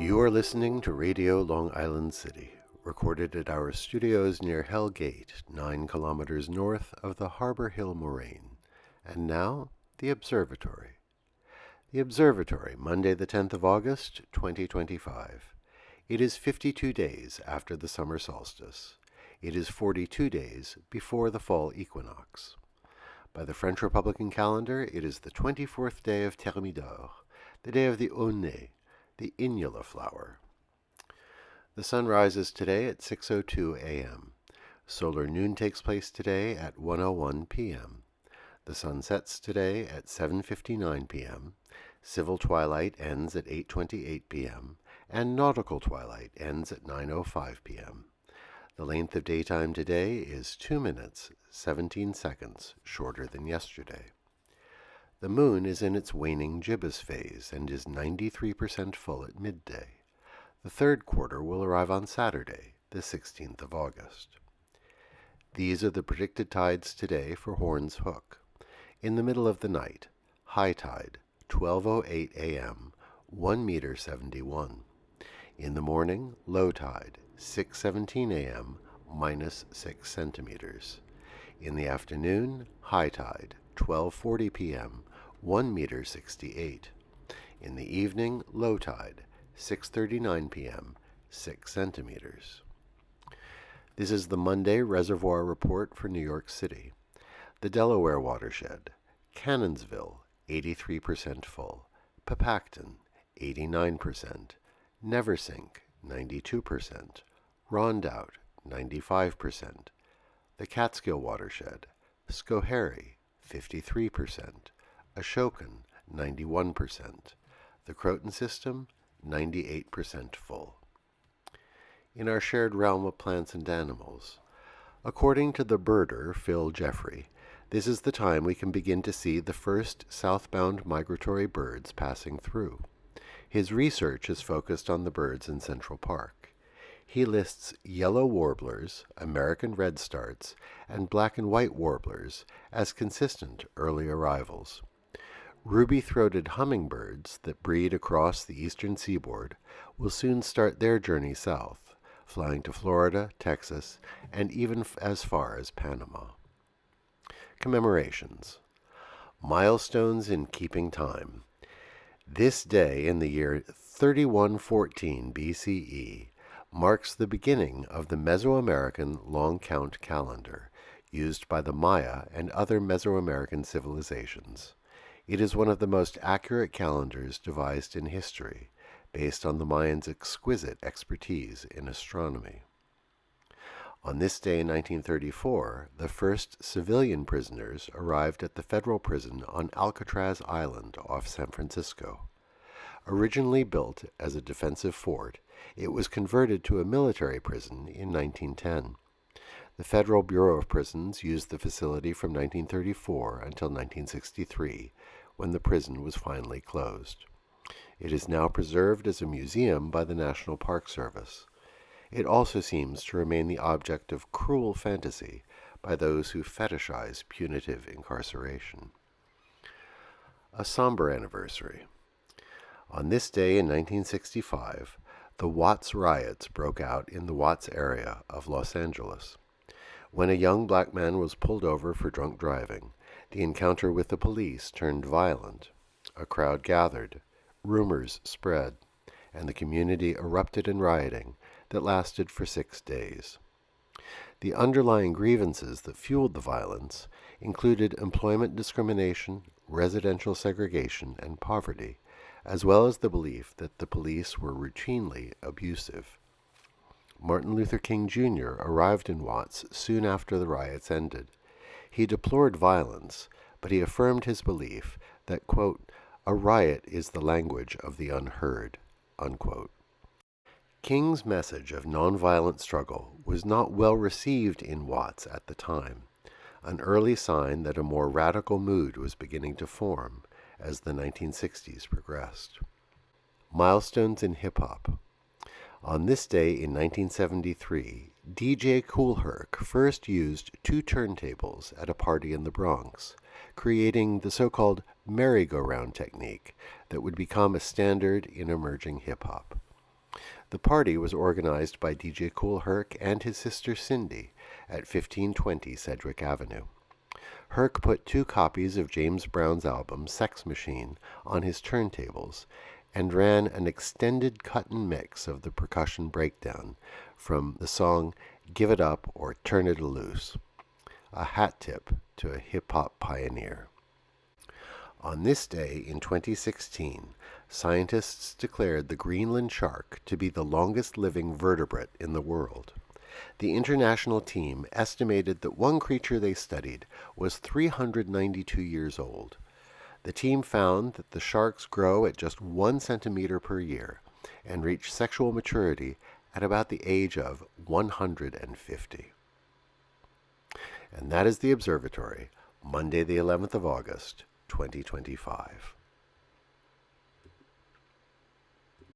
You are listening to Radio Long Island City, recorded at our studios near Hell Gate, 9 kilometers north of the Harbor Hill Moraine. And now, the Observatory. The Observatory, Monday the 10th of August, 2025. It is 52 days after the summer solstice. It is 42 days before the fall equinox. By the French Republican calendar, it is the 24th day of Thermidor, the day of the Aunay, the Inula flower. The sun rises today at 6:02 a.m. Solar noon takes place today at 1:01 p.m. The sun sets today at 7:59 p.m. Civil twilight ends at 8:28 p.m. and nautical twilight ends at 9:05 p.m. The length of daytime today is 2 minutes, 17 seconds shorter than yesterday. The moon is in its waning gibbous phase and is 93% full at midday. The third quarter will arrive on Saturday, the 16th of August. These are the predicted tides today for Horn's Hook. In the middle of the night, high tide, 12:08 a.m., 1 meter 71. In the morning, low tide, 6:17 a.m., minus 6 centimeters. In the afternoon, high tide, 12:40 p.m., 1 meter 68. In the evening, low tide, 6:39 p.m., 6 centimeters. This is the Monday Reservoir Report for New York City. The Delaware watershed, Cannonsville, 83% full. Papacton, 89%. Neversink, 92%. Rondout, 95%. The Catskill watershed, Schoharie, 53%. Ashokan, 91%. The Croton system, 98% full. In our shared realm of plants and animals, according to the birder Phil Jeffrey, this is the time we can begin to see the first southbound migratory birds passing through. His research is focused on the birds in Central Park. He lists yellow warblers, American redstarts, and black and white warblers as consistent early arrivals. Ruby-throated hummingbirds that breed across the eastern seaboard will soon start their journey south, flying to Florida, Texas, and even as far as Panama. Commemorations. Milestones in keeping time. This day in the year 3114 BCE marks the beginning of the Mesoamerican long count calendar, used by the Maya and other Mesoamerican civilizations. It is one of the most accurate calendars devised in history, based on the Mayans' exquisite expertise in astronomy. On this day in 1934, the first civilian prisoners arrived at the federal prison on Alcatraz Island off San Francisco. Originally built as a defensive fort, it was converted to a military prison in 1910. The Federal Bureau of Prisons used the facility from 1934 until 1963, when the prison was finally closed. It is now preserved as a museum by the National Park Service. It also seems to remain the object of cruel fantasy by those who fetishize punitive incarceration. A somber anniversary. On this day in 1965, the Watts riots broke out in the Watts area of Los Angeles. When a young black man was pulled over for drunk driving, the encounter with the police turned violent. A crowd gathered, rumors spread, and the community erupted in rioting that lasted for 6 days. The underlying grievances that fueled the violence included employment discrimination, residential segregation, and poverty, as well as the belief that the police were routinely abusive. Martin Luther King Jr. arrived in Watts soon after the riots ended. He deplored violence, but he affirmed his belief that, quote, "a riot is the language of the unheard," unquote. King's message of nonviolent struggle was not well received in Watts at the time, an early sign that a more radical mood was beginning to form as the 1960s progressed. Milestones in hip-hop. On this day in 1973, DJ Kool Herc first used 2 turntables at a party in the Bronx, creating the so-called merry-go-round technique that would become a standard in emerging hip-hop. The party was organized by DJ Kool Herc and his sister Cindy at 1520 Sedgwick Avenue. Herc put 2 copies of James Brown's album Sex Machine on his turntables and ran an extended cut-and mix of the percussion breakdown from the song Give It Up or Turn It Loose, a hat tip to a hip-hop pioneer. On this day in 2016, scientists declared the Greenland shark to be the longest living vertebrate in the world. The international team estimated that one creature they studied was 392 years old. The team found that the sharks grow at just 1 centimeter per year and reach sexual maturity at about the age of 150. And that is the Observatory, Monday the 11th of August, 2025.